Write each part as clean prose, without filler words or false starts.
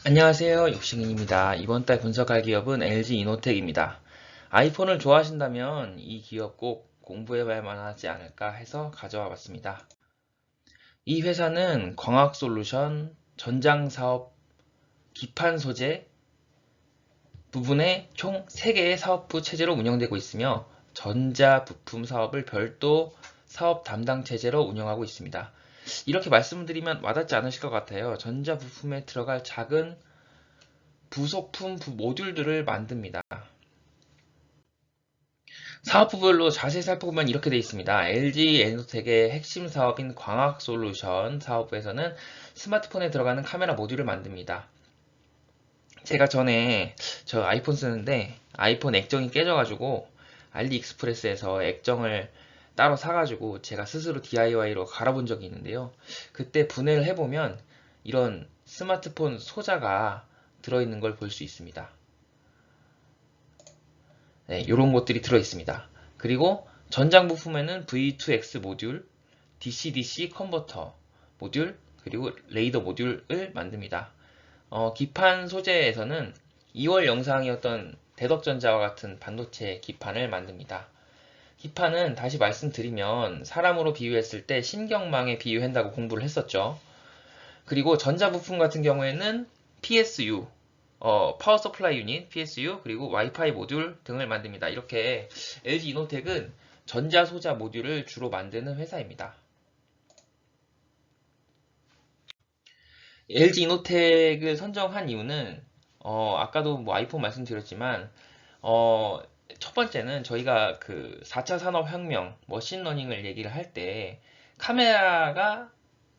안녕하세요. 욕심인입니다. 이번 달 분석할 기업은 LG 이노텍입니다. 아이폰을 좋아하신다면 이 기업 꼭 공부해봐야 하지 않을까 해서 가져와 봤습니다. 이 회사는 광학솔루션, 전장사업, 기판 소재 부분의 총 3개의 사업부 체제로 운영되고 있으며 전자부품 사업을 별도 사업 담당 체제로 운영하고 있습니다. 이렇게 말씀드리면 와닿지 않으실 것 같아요. 전자부품에 들어갈 작은 부속품 모듈들을 만듭니다. 사업부별로 자세히 살펴보면 이렇게 되어 있습니다. LG 에너텍의 핵심 사업인 광학솔루션 사업부에서는 스마트폰에 들어가는 카메라 모듈을 만듭니다. 제가 전에 저 아이폰 쓰는데 아이폰 액정이 깨져가지고 알리익스프레스에서 액정을 따로 사가지고 제가 스스로 DIY로 갈아본 적이 있는데요. 그때 분해를 해보면 이런 스마트폰 소자가 들어있는 걸 볼 수 있습니다. 네, 이런 것들이 들어있습니다. 그리고 전장 부품에는 V2X 모듈, DC-DC 컨버터 모듈, 그리고 레이더 모듈을 만듭니다. 기판 소재에서는 2월 영상이었던 대덕전자와 같은 반도체 기판을 만듭니다. 기판은 다시 말씀드리면 사람으로 비유했을 때 신경망에 비유한다고 공부를 했었죠. 그리고 전자부품 같은 경우에는 PSU, 파워 서플라이 유닛, PSU, 그리고 와이파이 모듈 등을 만듭니다. 이렇게 LG 이노텍은 전자소자 모듈을 주로 만드는 회사입니다. LG 이노텍을 선정한 이유는 아까도 뭐 아이폰 말씀드렸지만 어, 첫 번째는 저희가 그 4차 산업혁명, 머신러닝을 얘기를 할 때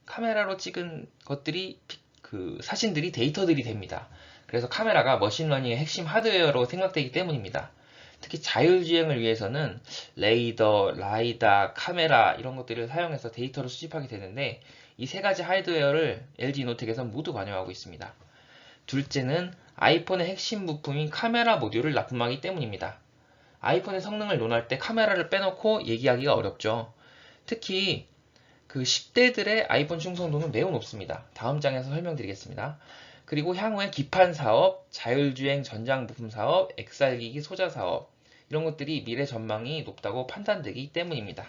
카메라로 찍은 것들이 그 사진들이 데이터들이 됩니다. 그래서 카메라가 머신러닝의 핵심 하드웨어로 생각되기 때문입니다. 특히 자율주행을 위해서는 레이더, 라이다, 카메라 이런 것들을 사용해서 데이터를 수집하게 되는데 이 세 가지 하드웨어를 LG 이노텍에서 모두 관여하고 있습니다. 둘째는 아이폰의 핵심 부품인 카메라 모듈을 납품하기 때문입니다. 아이폰의 성능을 논할 때 카메라를 빼놓고 얘기하기가 어렵죠. 특히 그 10대들의 아이폰 충성도는 매우 높습니다. 다음 장에서 설명드리겠습니다. 그리고 향후에 기판 사업, 자율주행 전장 부품 사업, XR기기 소자 사업 이런 것들이 미래 전망이 높다고 판단되기 때문입니다.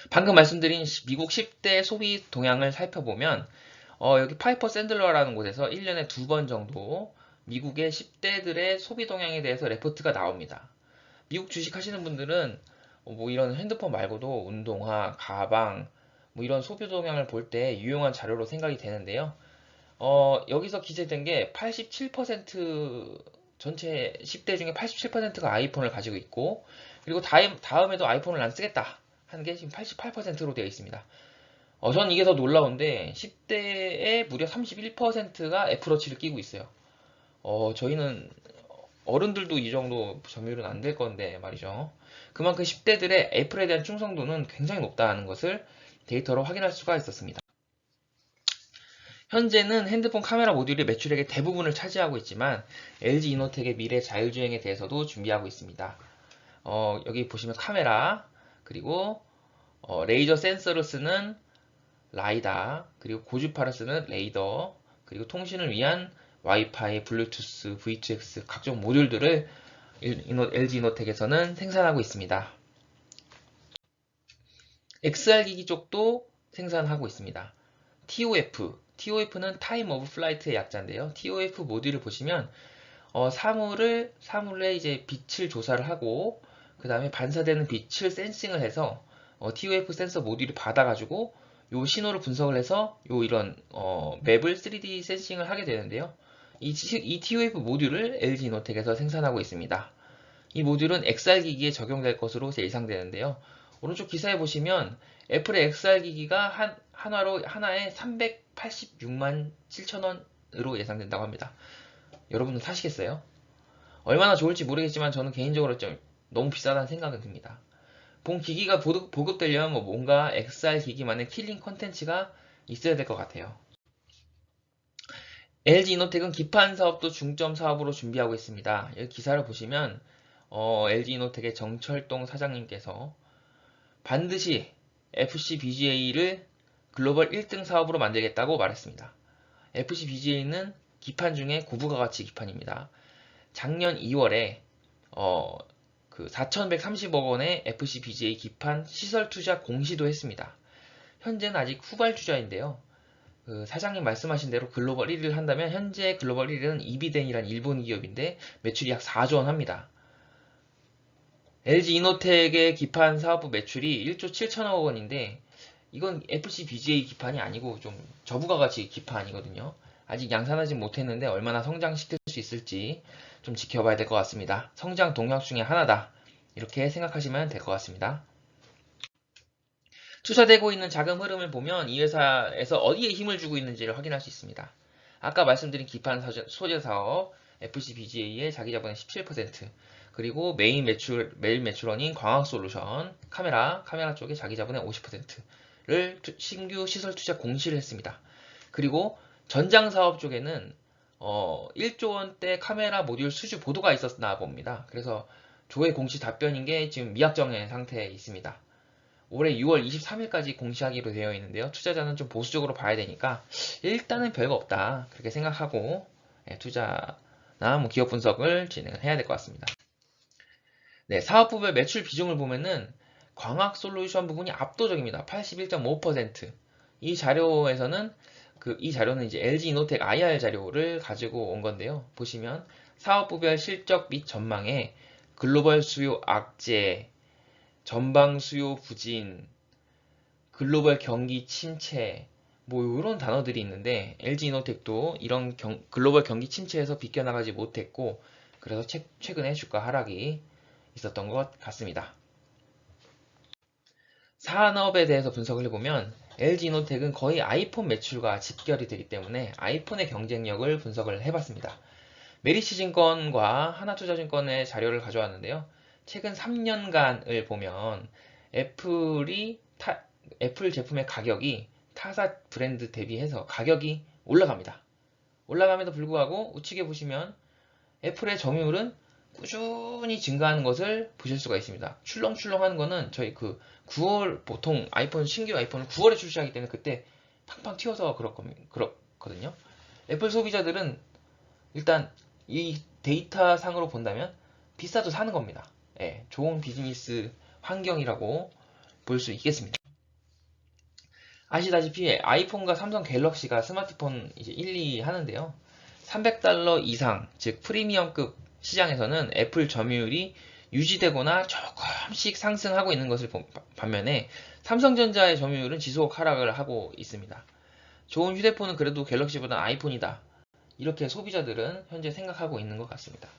방금 말씀드린 미국 10대 소비 동향을 살펴보면 여기 파이퍼 샌들러라는 곳에서 1년에 2번 정도 미국의 10대들의 소비 동향에 대해서 레포트가 나옵니다. 미국 주식 하시는 분들은 뭐 이런 핸드폰 말고도 운동화, 가방, 뭐 이런 소비 동향을 볼 때 유용한 자료로 생각이 되는데요. 여기서 기재된 게 87% 전체 10대 중에 87%가 아이폰을 가지고 있고, 그리고 다음에도 아이폰을 안 쓰겠다 하는 게 지금 88%로 되어 있습니다. 전 이게 더 놀라운데 10대의 무려 31%가 애플워치를 끼고 있어요. 저희는 어른들도 이 정도 점유율은 안 될 건데 말이죠. 그만큼 10대들의 애플에 대한 충성도는 굉장히 높다는 것을 데이터로 확인할 수가 있었습니다. 현재는 핸드폰 카메라 모듈이 매출액의 대부분을 차지하고 있지만 LG 이노텍의 미래 자율주행에 대해서도 준비하고 있습니다. 여기 보시면 카메라, 그리고 레이저 센서를 쓰는 라이다, 그리고 고주파를 쓰는 레이더, 그리고 통신을 위한 와이파이, 블루투스, V2X 각종 모듈들을 LG 이노텍에서는 생산하고 있습니다. XR기기 쪽도 생산하고 있습니다. TOF는 Time of Flight의 약자인데요. TOF 모듈을 보시면 사물의 이제 빛을 조사를 하고 그 다음에 반사되는 빛을 센싱을 해서 TOF 센서 모듈을 받아가지고 요 신호를 분석을 해서 요 이런 맵을 3D 센싱을 하게 되는데요. 이 TOF 모듈을 LG 이노텍에서 생산하고 있습니다. 이 모듈은 XR 기기에 적용될 것으로 예상되는데요. 오른쪽 기사에 보시면 애플의 XR 기기가 하나에 386만 7천원으로 예상된다고 합니다. 여러분은 사시겠어요? 얼마나 좋을지 모르겠지만 저는 개인적으로 좀 너무 비싸다는 생각은 듭니다. 본 기기가 보급되려면 뭔가 XR 기기만의 킬링 컨텐츠가 있어야 될 것 같아요. LG 이노텍은 기판 사업도 중점 사업으로 준비하고 있습니다. 여기 기사를 보시면 LG 이노텍의 정철동 사장님께서 반드시 FC BGA를 글로벌 1등 사업으로 만들겠다고 말했습니다. FC-BGA는 기판 중에 고부가 가치 기판입니다. 작년 2월에 그 4,130억 원의 FC-BGA 기판 시설 투자 공시도 했습니다. 현재는 아직 후발 투자인데요. 그 사장님 말씀하신 대로 글로벌 1위를 한다면 현재 글로벌 1위는 이비덴이란 일본 기업인데 매출이 약 4조 원 합니다. LG 이노텍의 기판 사업부 매출이 1조 7천억 원인데 이건 FC-BGA 기판이 아니고 좀 저부가가치 기판이거든요. 아직 양산하지 못했는데 얼마나 성장시킬 수 있을지 좀 지켜봐야 될 것 같습니다. 성장 동력 중에 하나다. 이렇게 생각하시면 될 것 같습니다. 투자되고 있는 자금 흐름을 보면 이 회사에서 어디에 힘을 주고 있는지를 확인할 수 있습니다. 아까 말씀드린 기판 소재 사업 FC-BGA의 자기자본의 17%, 그리고 매일 매출원인 광학솔루션 카메라 쪽에 자기자본의 50%를 신규 시설 투자 공시를 했습니다. 그리고 전장사업 쪽에는 1조 원대 카메라 모듈 수주 보도가 있었나 봅니다. 그래서 조회 공시 답변인 게 지금 미확정의 상태에 있습니다. 올해 6월 23일까지 공시하기로 되어 있는데요. 투자자는 좀 보수적으로 봐야 되니까 일단은 별거 없다 그렇게 생각하고 투자나 뭐 기업 분석을 진행을 해야 될 것 같습니다. 네, 사업부별 매출 비중을 보면은 광학솔루션 부분이 압도적입니다. 81.5%. 이 자료에서는 이 자료는 이제 LG 이노텍 IR 자료를 가지고 온 건데요. 보시면 사업부별 실적 및 전망에 글로벌 수요 악재, 전방 수요 부진, 글로벌 경기 침체, 뭐 이런 단어들이 있는데 LG 이노텍도 이런 글로벌 경기 침체에서 비껴나가지 못했고 그래서 최근에 주가 하락이 있었던 것 같습니다. 산업에 대해서 분석을 해보면 LG 이노텍은 거의 아이폰 매출과 직결이 되기 때문에 아이폰의 경쟁력을 분석을 해봤습니다. 메리츠증권과 하나투자증권의 자료를 가져왔는데요. 최근 3년간을 보면 애플 제품의 가격이 타사 브랜드 대비해서 가격이 올라갑니다. 올라감에도 불구하고 우측에 보시면 애플의 점유율은 꾸준히 증가하는 것을 보실 수가 있습니다. 출렁출렁 하는 거는 저희 9월 보통 신규 아이폰을 9월에 출시하기 때문에 그때 팡팡 튀어서 그렇거든요. 애플 소비자들은 일단 이 데이터 상으로 본다면 비싸도 사는 겁니다. 좋은 비즈니스 환경이라고 볼 수 있겠습니다. 아시다시피 아이폰과 삼성 갤럭시가 스마트폰 이제 1, 2 하는데요. $300 이상, 즉 프리미엄급 시장에서는 애플 점유율이 유지되거나 조금씩 상승하고 있는 것을 반면에 삼성전자의 점유율은 지속 하락을 하고 있습니다. 좋은 휴대폰은 그래도 갤럭시보다 아이폰이다. 이렇게 소비자들은 현재 생각하고 있는 것 같습니다.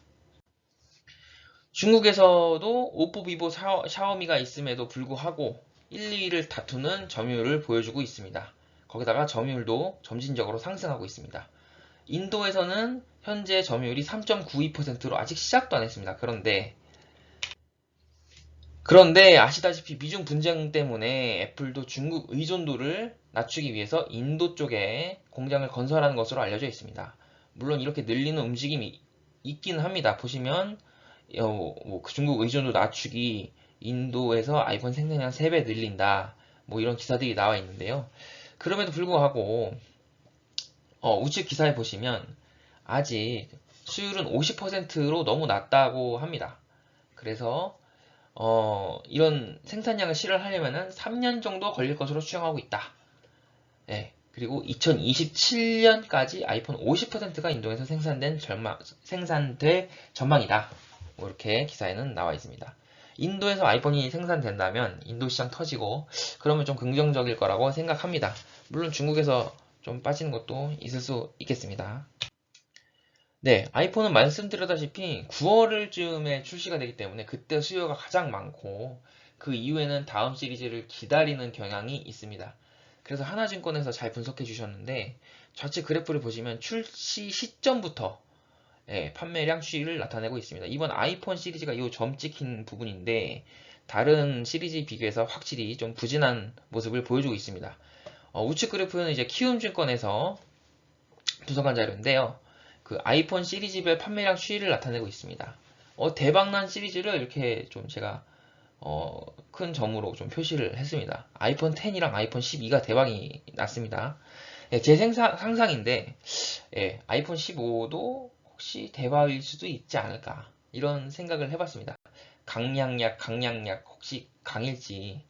중국에서도 오포, 비보, 샤오미가 있음에도 불구하고 1, 2위를 다투는 점유율을 보여주고 있습니다. 거기다가 점유율도 점진적으로 상승하고 있습니다. 인도에서는 현재 점유율이 3.92%로 아직 시작도 안 했습니다. 그런데 아시다시피 미중 분쟁 때문에 애플도 중국 의존도를 낮추기 위해서 인도 쪽에 공장을 건설하는 것으로 알려져 있습니다. 물론 이렇게 늘리는 움직임이 있기는 합니다. 보시면 중국 의존도 낮추기, 인도에서 아이폰 생산량 3배 늘린다, 뭐 이런 기사들이 나와 있는데요. 그럼에도 불구하고 우측 기사에 보시면 아직 수율은 50%로 너무 낮다고 합니다. 그래서 이런 생산량을 실현하려면 3년 정도 걸릴 것으로 추정하고 있다. 그리고 2027년까지 아이폰 50%가 인도에서 생산될 전망이다. 뭐 이렇게 기사에는 나와 있습니다. 인도에서 아이폰이 생산된다면 인도 시장 터지고 그러면 좀 긍정적일 거라고 생각합니다. 물론 중국에서 좀 빠지는 것도 있을 수 있겠습니다. 네, 아이폰은 말씀드렸다시피 9월쯤에 출시가 되기 때문에 그때 수요가 가장 많고 그 이후에는 다음 시리즈를 기다리는 경향이 있습니다. 그래서 하나증권에서 잘 분석해 주셨는데 좌측 그래프를 보시면 출시 시점부터 판매량 추이를 나타내고 있습니다. 이번 아이폰 시리즈가 이 점 찍힌 부분인데 다른 시리즈 비교해서 확실히 좀 부진한 모습을 보여주고 있습니다. 우측 그래프는 이제 키움증권에서 분석한 자료인데요. 그 아이폰 시리즈별 판매량 추이를 나타내고 있습니다. 대박난 시리즈를 이렇게 좀 제가 큰 점으로 좀 표시를 했습니다. 아이폰 10이랑 아이폰 12가 대박이 났습니다. 예, 제 상상인데, 예, 아이폰 15도 혹시 대박일 수도 있지 않을까. 이런 생각을 해봤습니다. 강약약, 혹시 강일지.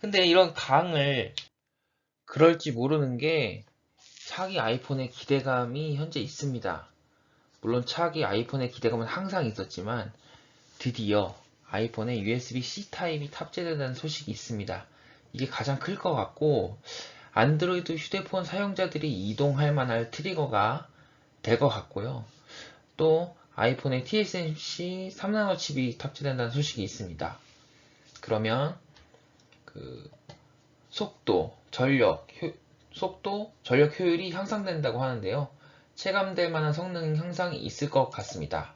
근데 이런 강을 그럴지 모르는 게 차기 아이폰의 기대감이 현재 있습니다. 물론 차기 아이폰의 기대감은 항상 있었지만 드디어 아이폰에 USB-C 타입이 탑재된다는 소식이 있습니다. 이게 가장 클 것 같고 안드로이드 휴대폰 사용자들이 이동할 만한 트리거가 될 것 같고요. 또 아이폰에 TSMC 3나노 칩이 탑재된다는 소식이 있습니다. 그러면 그 속도, 전력 효율이 향상된다고 하는데요. 체감될 만한 성능 향상이 있을 것 같습니다.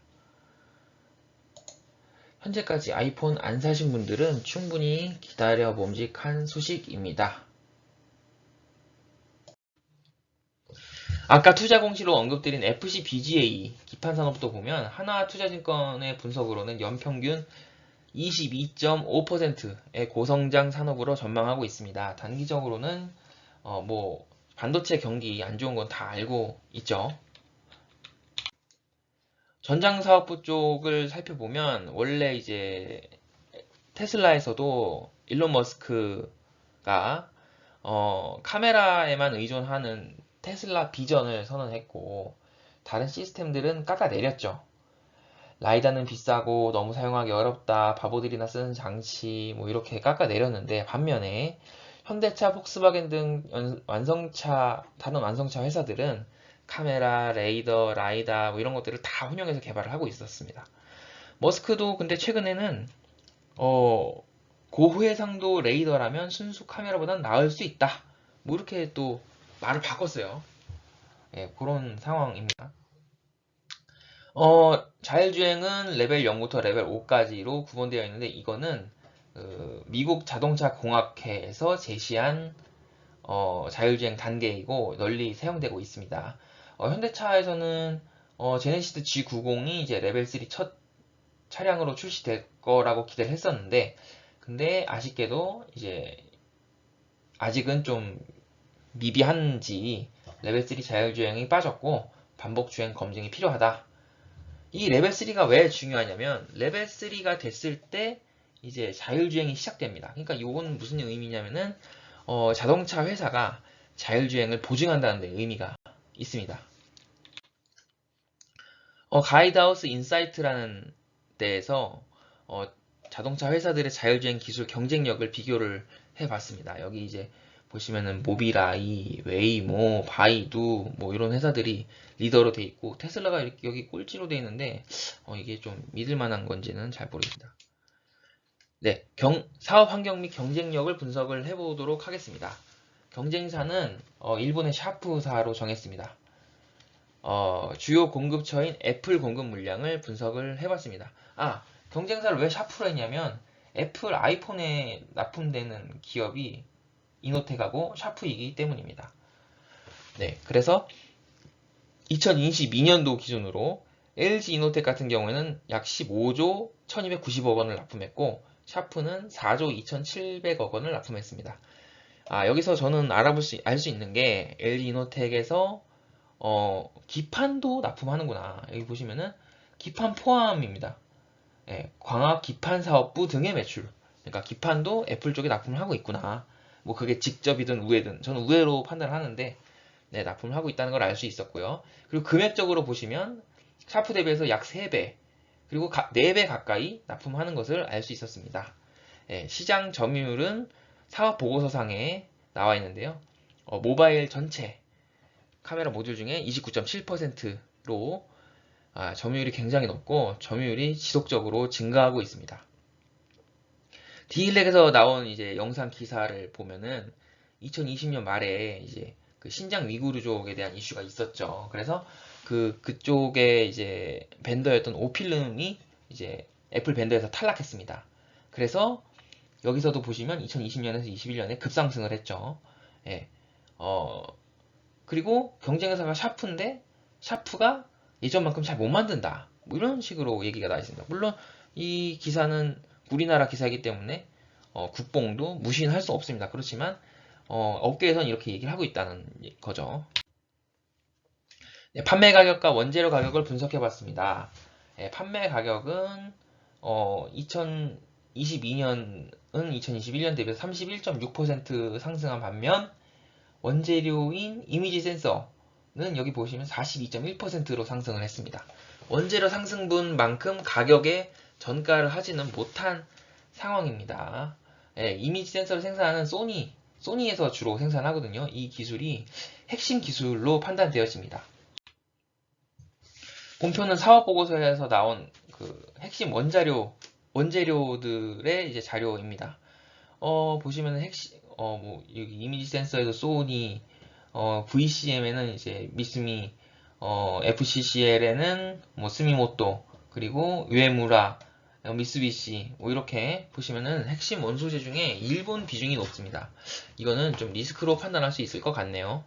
현재까지 아이폰 안 사신 분들은 충분히 기다려 봄직한 소식입니다. 아까 투자공시로 언급드린 FC BGA 기판산업도 보면 하나투자증권의 분석으로는 연평균 22.5%의 고성장 산업으로 전망하고 있습니다. 단기적으로는 반도체 경기 안 좋은 건 다 알고 있죠. 전장사업부 쪽을 살펴보면 원래 이제 테슬라에서도 일론 머스크가 카메라에만 의존하는 테슬라 비전을 선언했고 다른 시스템들은 깎아내렸죠. 라이다는 비싸고 너무 사용하기 어렵다, 바보들이나 쓰는 장치 뭐 이렇게 깎아내렸는데 반면에 현대차, 폭스바겐 등 다른 완성차 회사들은 카메라, 레이더, 라이다 뭐 이런 것들을 다 혼용해서 개발을 하고 있었습니다. 머스크도 근데 최근에는 고해상도 레이더라면 순수 카메라보단 나을 수 있다. 뭐 이렇게 또 말을 바꿨어요. 예, 그런 상황입니다. 자율주행은 레벨 0부터 레벨 5까지로 구분되어 있는데 이거는 미국 자동차 공학회에서 제시한 자율주행 단계이고 널리 사용되고 있습니다. 현대차에서는 제네시스 G90이 이제 레벨 3 첫 차량으로 출시될 거라고 기대를 했었는데 근데 아쉽게도 이제 아직은 좀 미비한지 레벨 3 자율주행이 빠졌고 반복 주행 검증이 필요하다. 이 레벨 3가 왜 중요하냐면 레벨 3가 됐을 때 이제 자율주행이 시작됩니다. 그러니까 이건 무슨 의미냐면은 자동차 회사가 자율주행을 보증한다는 데 의미가 있습니다. 가이드하우스 인사이트라는 데에서 자동차 회사들의 자율주행 기술 경쟁력을 비교를 해봤습니다. 여기 이제 보시면은 모비라이, 웨이모, 바이두 뭐 이런 회사들이 리더로 돼 있고 테슬라가 이렇게 여기 꼴찌로 돼 있는데 이게 좀 믿을 만한 건지는 잘 모르겠습니다. 네, 사업 환경 및 경쟁력을 분석을 해보도록 하겠습니다. 경쟁사는 일본의 샤프사로 정했습니다. 주요 공급처인 애플 공급 물량을 분석을 해봤습니다. 경쟁사를 왜 샤프로 했냐면 애플 아이폰에 납품되는 기업이 이노텍하고 샤프이기 때문입니다. 네, 그래서 2022년도 기준으로 LG 이노텍 같은 경우에는 약 15조 1290억 원을 납품했고 샤프는 4조 2700억 원을 납품했습니다. 여기서 저는 알 수 있는 게 LG 이노텍에서 기판도 납품하는구나. 여기 보시면은 기판 포함입니다. 예, 광학 기판 사업부 등의 매출. 그러니까 기판도 애플 쪽에 납품을 하고 있구나. 뭐 그게 직접이든 우회든 저는 우회로 판단하는데 네, 납품을 하고 있다는 걸 알 수 있었고요. 그리고 금액적으로 보시면 샤프 대비해서 약 3배 그리고 4배 가까이 납품하는 것을 알 수 있었습니다. 예, 시장 점유율은 사업 보고서상에 나와 있는데요. 모바일 전체 카메라 모듈 중에 29.7%로 점유율이 굉장히 높고 점유율이 지속적으로 증가하고 있습니다. 디일렉에서 나온 이제 영상 기사를 보면은 2020년 말에 이제 그 신장 위구르족에 대한 이슈가 있었죠. 그래서 그쪽에 이제 벤더였던 오필름이 이제 애플 벤더에서 탈락했습니다. 그래서 여기서도 보시면 2020년에서 21년에 급상승을 했죠. 예. 그리고 경쟁회사가 샤프인데 샤프가 예전만큼 잘 못 만든다. 뭐 이런 식으로 얘기가 나와 있습니다. 물론 이 기사는 우리나라 기사이기 때문에 국뽕도 무시할 수 없습니다. 그렇지만 업계에서는 이렇게 얘기를 하고 있다는 거죠. 네, 판매 가격과 원재료 가격을 분석해 봤습니다. 네, 판매 가격은 2022년은 2021년 대비해서 31.6% 상승한 반면 원재료인 이미지 센서는 여기 보시면 42.1%로 상승을 했습니다. 원재료 상승분만큼 가격에 전가를 하지는 못한 상황입니다. 예, 이미지 센서를 생산하는 소니에서 주로 생산하거든요. 이 기술이 핵심 기술로 판단되어집니다. 본표는 사업보고서에서 나온 그 핵심 원재료들의 이제 자료입니다. 보시면 핵심, 뭐, 여기 이미지 센서에도 소니, VCM에는 이제 미쓰미, FCCL에는 뭐 스미모토, 그리고 유에무라, 미쓰비시, 뭐 이렇게 보시면은 핵심 원소재 중에 일본 비중이 높습니다. 이거는 좀 리스크로 판단할 수 있을 것 같네요.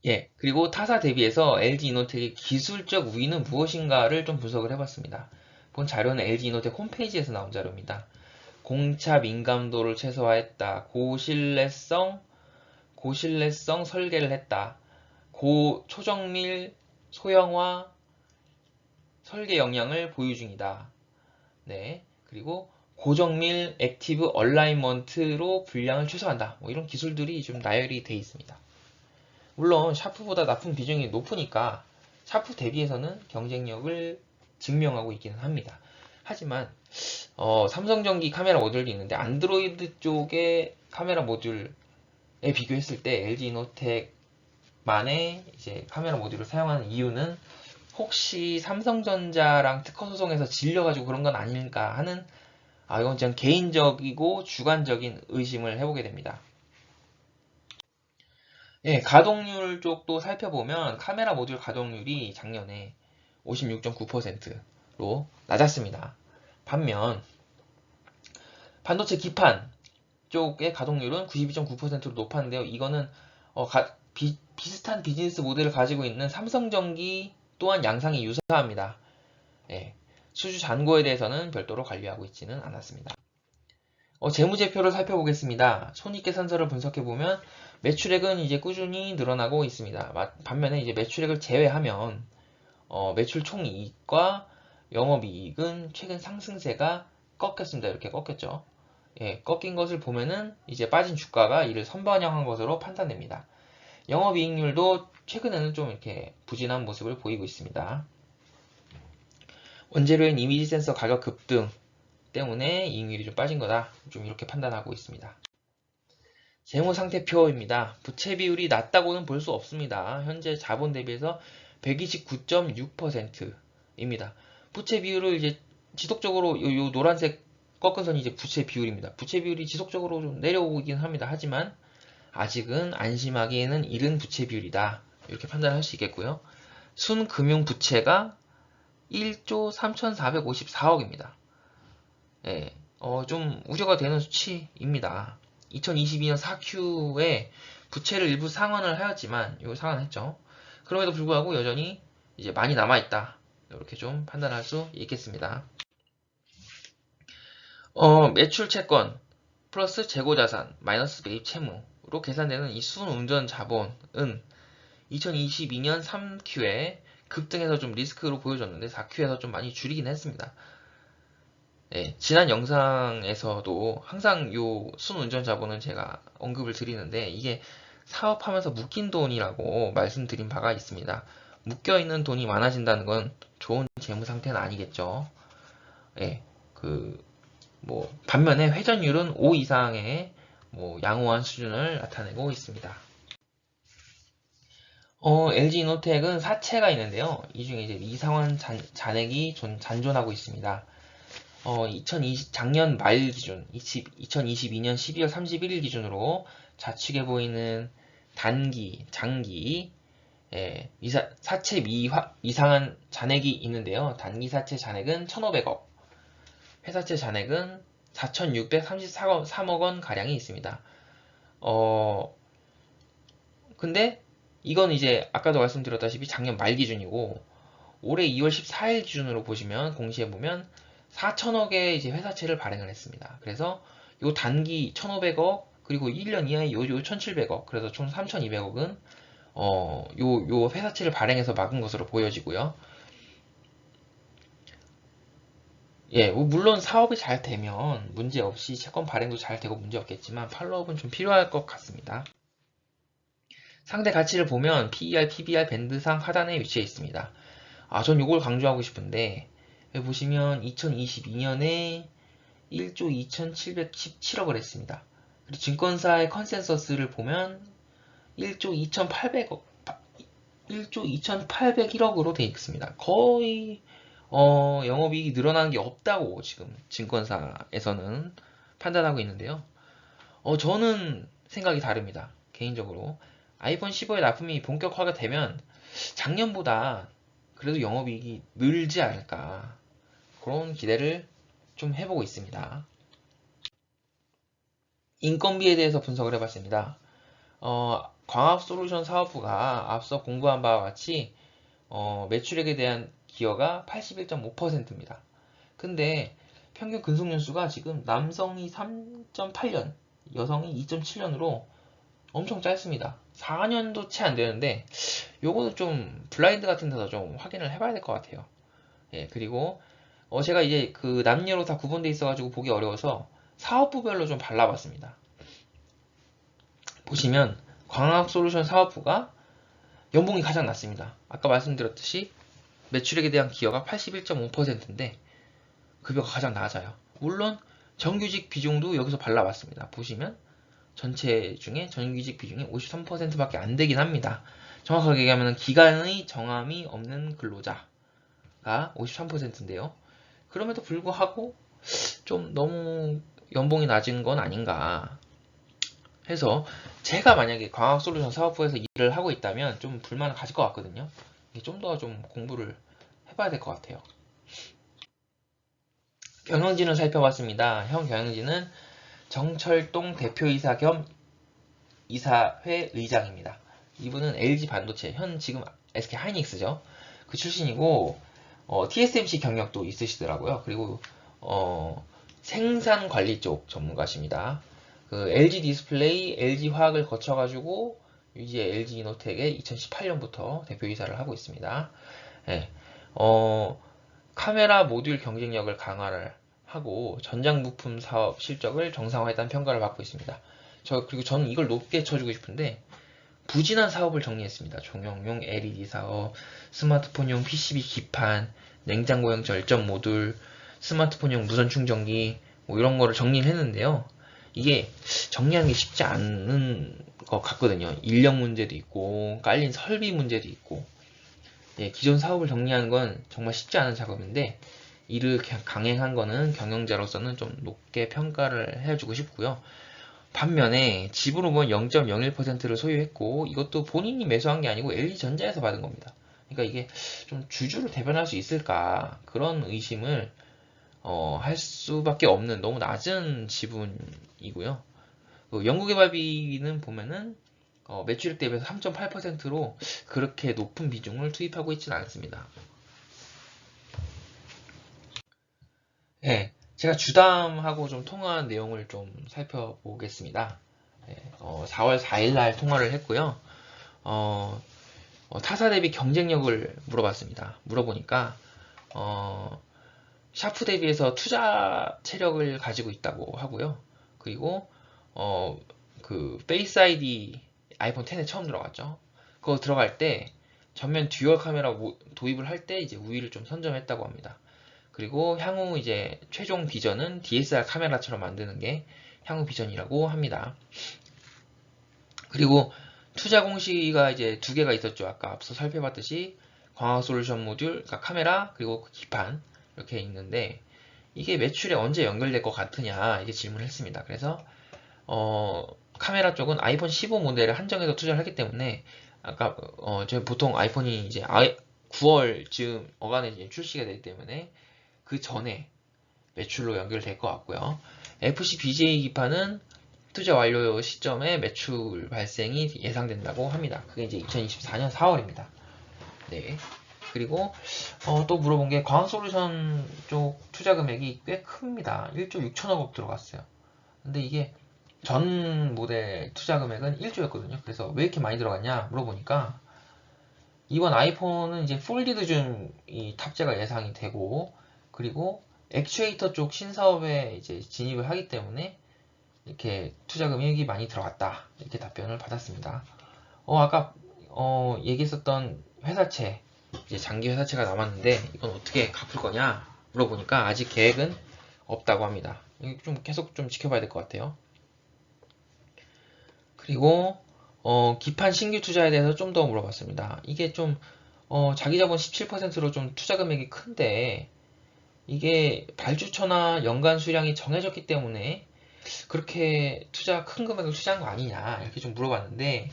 예, 그리고 타사 대비해서 LG 이노텍의 기술적 우위는 무엇인가를 좀 분석을 해봤습니다. 본 자료는 LG 이노텍 홈페이지에서 나온 자료입니다. 공차 민감도를 최소화했다. 고신뢰성 설계를 했다. 고초정밀 소형화 설계 역량을 보유 중이다. 네. 그리고 고정밀 액티브 얼라이먼트로 분량을 최소화한다. 뭐 이런 기술들이 좀 나열이 되어 있습니다. 물론 샤프보다 납품 비중이 높으니까 샤프 대비해서는 경쟁력을 증명하고 있기는 합니다. 하지만 삼성전기 카메라 모듈도 있는데 안드로이드 쪽의 카메라 모듈에 비교했을 때 LG 이노텍만의 이제 카메라 모듈을 사용하는 이유는 혹시 삼성전자랑 특허 소송에서 질려가지고 그런 건 아닐까 하는 이건 전 개인적이고 주관적인 의심을 해보게 됩니다. 예, 가동률 쪽도 살펴보면 카메라 모듈 가동률이 작년에 56.9%로 낮았습니다. 반면 반도체 기판 쪽의 가동률은 92.9%로 높았는데요. 이거는 비슷한 비즈니스 모델을 가지고 있는 삼성전기 또한 양상이 유사합니다. 예, 수주 잔고에 대해서는 별도로 관리하고 있지는 않았습니다. 재무제표를 살펴보겠습니다. 손익계산서를 분석해보면 매출액은 이제 꾸준히 늘어나고 있습니다. 반면에 이제 매출액을 제외하면 매출 총이익과 영업이익은 최근 상승세가 꺾였습니다. 이렇게 꺾였죠. 예, 꺾인 것을 보면은 이제 빠진 주가가 이를 선반영한 것으로 판단됩니다. 영업이익률도 최근에는 좀 이렇게 부진한 모습을 보이고 있습니다. 원재료인 이미지 센서 가격 급등 때문에 이익률이 좀 빠진 거다. 좀 이렇게 판단하고 있습니다. 재무상태표입니다. 부채 비율이 낮다고는 볼 수 없습니다. 현재 자본 대비해서 129.6%입니다. 부채 비율을 이제 지속적으로 요 노란색 꺾은 선이 이제 부채 비율입니다. 부채 비율이 지속적으로 좀 내려오긴 합니다. 하지만 아직은 안심하기에는 이른 부채 비율이다. 이렇게 판단할 수 있겠고요. 순금융 부채가 1조 3,454억입니다. 예, 좀 우려가 되는 수치입니다. 2022년 4Q에 부채를 일부 상환을 하였지만, 이거 상환했죠. 그럼에도 불구하고 여전히 이제 많이 남아있다. 이렇게 좀 판단할 수 있겠습니다. 매출 채권 플러스 재고자산 마이너스 매입 채무로 계산되는 이 순운전 자본은 2022년 3Q에 급등해서 좀 리스크로 보여줬는데 4Q에서 좀 많이 줄이긴 했습니다. 네, 지난 영상에서도 항상 요 순운전 자본은 제가 언급을 드리는데 이게 사업하면서 묶인 돈이라고 말씀드린 바가 있습니다. 묶여있는 돈이 많아진다는 건 좋은 재무 상태는 아니겠죠. 예, 반면에 회전율은 5 이상의 양호한 수준을 나타내고 있습니다. LG 이노텍은 사채가 있는데요. 이 중에 이제 이상환 잔액이 잔존하고 있습니다. 작년 말 기준, 2022년 12월 31일 기준으로 좌측에 보이는 단기, 장기, 사채 이상한 잔액이 있는데요. 단기 사채 잔액은 1,500억, 회사채 잔액은 4,633억 원 가량이 있습니다. 근데 이건 이제 아까도 말씀드렸다시피 작년 말 기준이고 올해 2월 14일 기준으로 보시면 공시해 보면 4천억의 이제 회사채를 발행을 했습니다. 그래서 요 단기 1,500억 그리고 1년 이하의 요 1,700억, 그래서 총 3,200억은 요 회사채를 발행해서 막은 것으로 보여지고요. 예, 뭐 물론 사업이 잘 되면 문제없이 채권 발행도 잘 되고 문제없겠지만 팔로업은 좀 필요할 것 같습니다. 상대 가치를 보면 PER, PBR 밴드상 하단에 위치해 있습니다. 전 요걸 강조하고 싶은데 여기 보시면 2022년에 1조 2,717억을 했습니다. 그리고 증권사의 컨센서스를 보면 1조 2,800억, 1조 2,801억으로 되어 있습니다. 거의 영업이익이 늘어나는 게 없다고 지금 증권사에서는 판단하고 있는데요. 저는 생각이 다릅니다. 개인적으로 아이폰 15의 납품이 본격화가 되면 작년보다 그래도 영업이익이 늘지 않을까, 그런 기대를 좀 해보고 있습니다. 인건비에 대해서 분석을 해봤습니다. 광학솔루션 사업부가 앞서 공부한 바와 같이 매출액에 대한 기여가 81.5%입니다. 근데 평균 근속연수가 지금 남성이 3.8년, 여성이 2.7년으로 엄청 짧습니다. 4년도 채 안 되는데 요거는 좀 블라인드 같은 데서 좀 확인을 해봐야 될 것 같아요. 예, 그리고 제가 이제 그 남녀로 다 구분돼 있어가지고 보기 어려워서 사업부별로 좀 발라봤습니다. 보시면 광학솔루션 사업부가 연봉이 가장 낮습니다. 아까 말씀드렸듯이 매출액에 대한 기여가 81.5%인데 급여가 가장 낮아요. 물론 정규직 비중도 여기서 발라봤습니다. 보시면 전체 중에 정규직 비중이 53%밖에 안 되긴 합니다. 정확하게 얘기하면 기간의 정함이 없는 근로자가 53%인데요. 그럼에도 불구하고 좀 너무 연봉이 낮은 건 아닌가 해서, 제가 만약에 광학솔루션 사업부에서 일을 하고 있다면 좀 불만을 가질 것 같거든요. 좀 더 좀 공부를 해봐야 될 것 같아요. 경영진을 살펴봤습니다. 현 경영진은 정철동 대표이사 겸 이사회 의장입니다. 이분은 LG 반도체, 현 지금 SK 하이닉스죠. 그 출신이고 TSMC 경력도 있으시더라고요. 그리고 생산 관리 쪽 전문가십니다. 그 LG 디스플레이, LG 화학을 거쳐가지고 이제 LG 이노텍에 2018년부터 대표이사를 하고 있습니다. 네. 카메라 모듈 경쟁력을 강화를 하고 전장 부품 사업 실적을 정상화했다는 평가를 받고 있습니다. 그리고 저는 이걸 높게 쳐주고 싶은데 부진한 사업을 정리했습니다. 종용용 LED 사업, 스마트폰용 PCB 기판, 냉장고용 절전 모듈, 스마트폰용 무선 충전기, 뭐 이런 거를 정리를 했는데요. 이게 정리하는 게 쉽지 않은 것 같거든요. 인력 문제도 있고 깔린 설비 문제도 있고, 예, 기존 사업을 정리하는 건 정말 쉽지 않은 작업인데 이를 강행한 거는 경영자로서는 좀 높게 평가를 해주고 싶고요. 반면에 지분 후보는 0.01%를 소유했고 이것도 본인이 매수한 게 아니고 LG전자에서 받은 겁니다. 그러니까 이게 좀 주주를 대변할 수 있을까, 그런 의심을 할 수밖에 없는 너무 낮은 지분이고요. 연구개발비는 보면은 매출액 대비해서 3.8%로 그렇게 높은 비중을 투입하고 있지는 않습니다. 네, 제가 주담하고 좀 통화한 내용을 좀 살펴보겠습니다. 네, 4월 4일 날 통화를 했고요. 타사 대비 경쟁력을 물어봤습니다. 물어보니까 샤프 대비해서 투자 체력을 가지고 있다고 하고요. 그리고 그 페이스 아이디 아이폰 10에 처음 들어갔죠. 그거 들어갈 때 전면 듀얼 카메라 도입을 할 때 이제 우위를 좀 선점했다고 합니다. 그리고 향후 이제 최종 비전은 DSLR 카메라처럼 만드는 게 향후 비전이라고 합니다. 그리고 투자 공시가 이제 두 개가 있었죠. 아까 앞서 살펴봤듯이 광학 솔루션 모듈, 그러니까 카메라, 그리고 기판 이렇게 있는데 이게 매출에 언제 연결될 것 같으냐, 이게 질문을 했습니다. 그래서 카메라 쪽은 아이폰 15 모델을 한정해서 투자를 하기 때문에 아까 저희 보통 아이폰이 이제 9월 즈음 어간에 이제 출시가 되기 때문에 그 전에 매출로 연결될 것 같고요. FC BJ 기판은 투자 완료 시점에 매출 발생이 예상된다고 합니다. 그게 이제 2024년 4월입니다. 네. 그리고 또 물어본 게 광학솔루션 쪽 투자 금액이 꽤 큽니다. 1조 6천억 원 들어갔어요. 근데 이게 전 모델 투자 금액은 1조였거든요. 그래서 왜 이렇게 많이 들어갔냐 물어보니까 이번 아이폰은 이제 폴리드 줌이 탑재가 예상이 되고, 그리고 액추에이터 쪽 신사업에 이제 진입을 하기 때문에 이렇게 투자 금액이 많이 들어갔다, 이렇게 답변을 받았습니다. 아까 얘기했었던 회사채, 이제 장기 회사채가 남았는데 이건 어떻게 갚을 거냐 물어보니까 아직 계획은 없다고 합니다. 이거 좀 계속 좀 지켜봐야 될 것 같아요. 그리고 기판 신규 투자에 대해서 좀 더 물어봤습니다. 이게 좀 자기 자본 17%로 좀 투자 금액이 큰데 이게 발주처나 연간 수량이 정해졌기 때문에 그렇게 큰 금액을 투자한 거 아니냐, 이렇게 좀 물어봤는데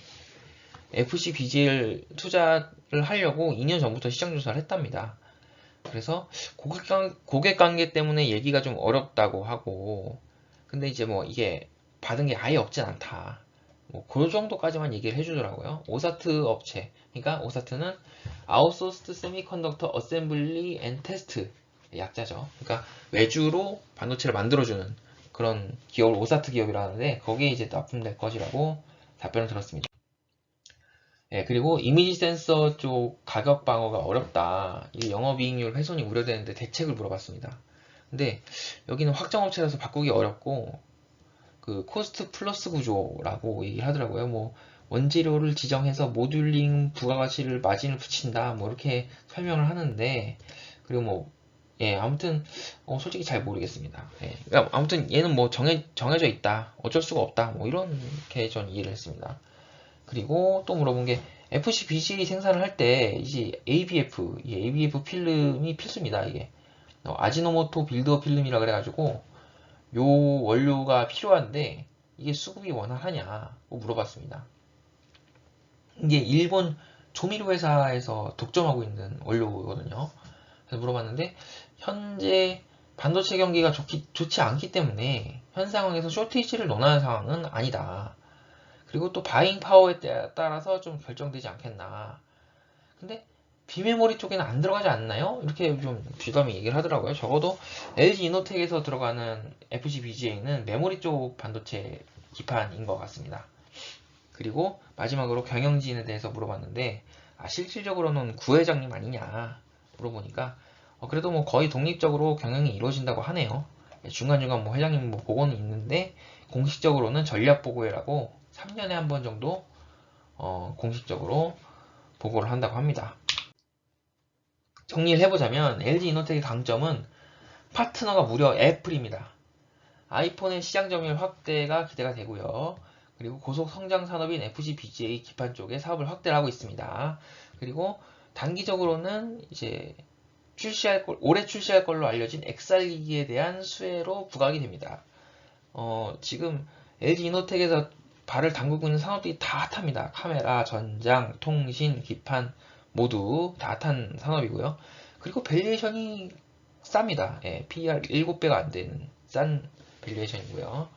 FC BGL 투자를 하려고 2년 전부터 시장 조사를 했답니다. 그래서 고객 관계 때문에 얘기가 좀 어렵다고 하고, 근데 이제 뭐 이게 받은 게 아예 없진 않다, 뭐 그 정도까지만 얘기를 해주더라고요. 오사트 업체, 그러니까 오사트는 아웃소스드 세미컨덕터 어셈블리 앤 테스트 약자죠. 그러니까 외주로 반도체를 만들어주는 그런 기업을 오사트 기업이라는데 거기에 이제 납품될 것이라고 답변을 들었습니다. 예, 그리고 이미지 센서 쪽 가격 방어가 어렵다, 이 영업이익률 훼손이 우려되는데 대책을 물어봤습니다. 근데 여기는 확정업체라서 바꾸기 어렵고 그 코스트 플러스 구조라고 얘기를 하더라고요. 뭐 원재료를 지정해서 모듈링 부가가치를 마진을 붙인다, 뭐 이렇게 설명을 하는데, 그리고 뭐 예, 아무튼 솔직히 잘 모르겠습니다. 예, 그러니까 아무튼 얘는 뭐 정해져 있다, 어쩔 수가 없다, 뭐 이렇게 전 이해를 했습니다. 그리고 또 물어본 게 FC BGA 생산을 할 때 이제 ABF, 이 ABF 필름이 필수입니다. 이게 아지노모토 빌드업 필름이라 그래가지고 요 원료가 필요한데 이게 수급이 원활하냐 물어봤습니다. 이게 일본 조미료 회사에서 독점하고 있는 원료거든요. 그래서 물어봤는데 현재 반도체 경기가 좋지 않기 때문에 현 상황에서 쇼티지를 논하는 상황은 아니다. 그리고 또 바잉 파워에 따라서 좀 결정되지 않겠나. 근데 비메모리 쪽에는 안 들어가지 않나요? 이렇게 좀 귀감이 얘기를 하더라고요. 적어도 LG 이노텍에서 들어가는 FCBGA는 메모리 쪽 반도체 기판인 것 같습니다. 그리고 마지막으로 경영진에 대해서 물어봤는데 실질적으로는 구회장님 아니냐 물어보니까 그래도 뭐 거의 독립적으로 경영이 이루어진다고 하네요. 중간중간 뭐 회장님 뭐 보고는 있는데 공식적으로는 전략보고회라고 3년에 한 번 정도 공식적으로 보고를 한다고 합니다. 정리를 해보자면 LG 이노텍의 강점은 파트너가 무려 애플입니다. 아이폰의 시장 점유율 확대가 기대가 되고요. 그리고 고속 성장 산업인 FG BGA 기판 쪽에 사업을 확대를 하고 있습니다. 그리고 단기적으로는 이제 올해 출시할 걸로 알려진 XR 기기에 대한 수혜로 부각이 됩니다. 지금 LG 이노텍에서 발을 담그고 있는 산업들이 다 핫합니다. 카메라, 전장, 통신, 기판 모두 다 핫한 산업이고요. 그리고 밸류에이션이 쌉니다. 예, PER 7배가 안 되는 싼 밸류에이션이고요.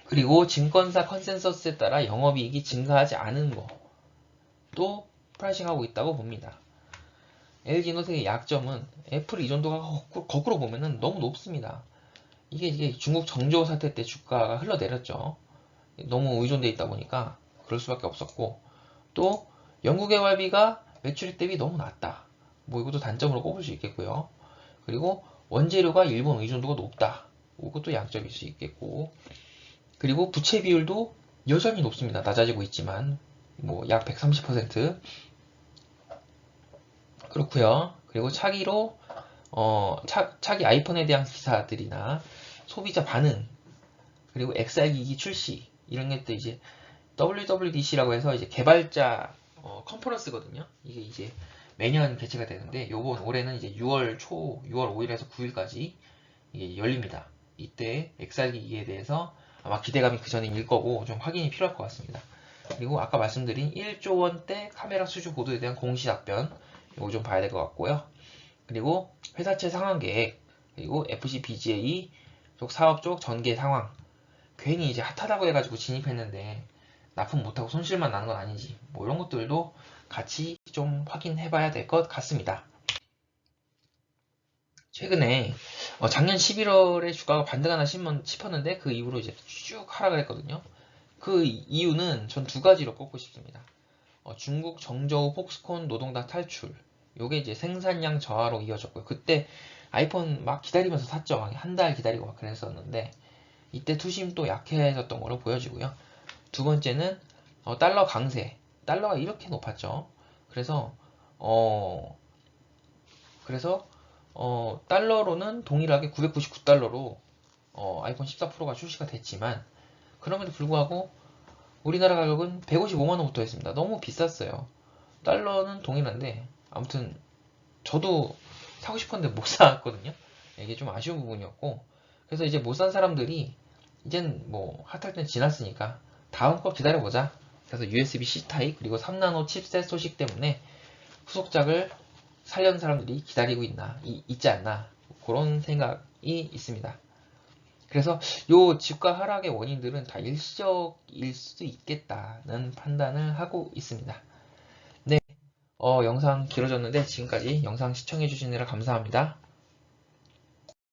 그리고 증권사 컨센서스에 따라 영업이익이 증가하지 않은 것도 프라이싱하고 있다고 봅니다. LG 이노텍의 약점은 애플 의존도가 거꾸로 보면 너무 높습니다. 이게 중국 정조 사태 때 주가가 흘러내렸죠. 너무 의존돼 있다 보니까 그럴 수밖에 없었고, 또 연구개발비가 매출액 대비 너무 낮다. 뭐 이것도 단점으로 꼽을 수 있겠고요. 그리고 원재료가 일본 의존도가 높다. 이것도 양점일 수 있겠고, 그리고 부채 비율도 여전히 높습니다. 낮아지고 있지만 뭐 약 130%. 그렇고요. 그리고 차기로 차기 아이폰에 대한 기사들이나 소비자 반응, 그리고 XR 기기 출시 이런 것도 이제 WWDC라고 해서 이제 개발자 컨퍼런스거든요. 이게 이제 매년 개최가 되는데 요번 올해는 이제 6월 5일에서 9일까지 이게 열립니다. 이때 XR 기기에 대해서 아마 기대감이 그 전에 일 거고 좀 확인이 필요할 것 같습니다. 그리고 아까 말씀드린 1조 원대 카메라 수주 보도에 대한 공시 답변, 이거 좀 봐야 될 것 같고요. 그리고 회사채 상환 계획, 그리고 FC BGA 쪽 사업 쪽 전개 상황, 괜히 이제 핫하다고 해가지고 진입했는데 납품 못하고 손실만 나는 건 아닌지, 뭐 이런 것들도 같이 좀 확인해 봐야 될 것 같습니다. 최근에 작년 11월에 주가가 반등 하나 짚었는데 그 이후로 이제 쭉 하락을 했거든요. 그 이유는 전 두 가지로 꼽고 싶습니다. 중국 정저우 폭스콘 노동당 탈출. 요게 이제 생산량 저하로 이어졌고요. 그때 아이폰 막 기다리면서 샀죠. 막 한 달 기다리고 막 그랬었는데 이때 투심 또 약해졌던 걸로 보여지고요. 두 번째는 달러 강세. 달러가 이렇게 높았죠. 그래서 어 그래서 달러로는 동일하게 999달러로 아이폰 14 프로가 출시가 됐지만 그럼에도 불구하고 우리나라 가격은 155만 원부터 했습니다. 너무 비쌌어요. 달러는 동일한데 아무튼 저도 사고 싶었는데 못 샀거든요. 이게 좀 아쉬운 부분이었고 그래서 이제 못 산 사람들이 이젠 뭐 핫할 땐 지났으니까 다음 거 기다려보자. 그래서 USB-C 타입 그리고 3나노 칩셋 소식 때문에 후속작을 살려는 사람들이 기다리고 있지 않나 그런 생각이 있습니다. 그래서 요 주가 하락의 원인들은 다 일시적일 수도 있겠다는 판단을 하고 있습니다. 네, 영상 길어졌는데 지금까지 영상 시청해주시느라 감사합니다.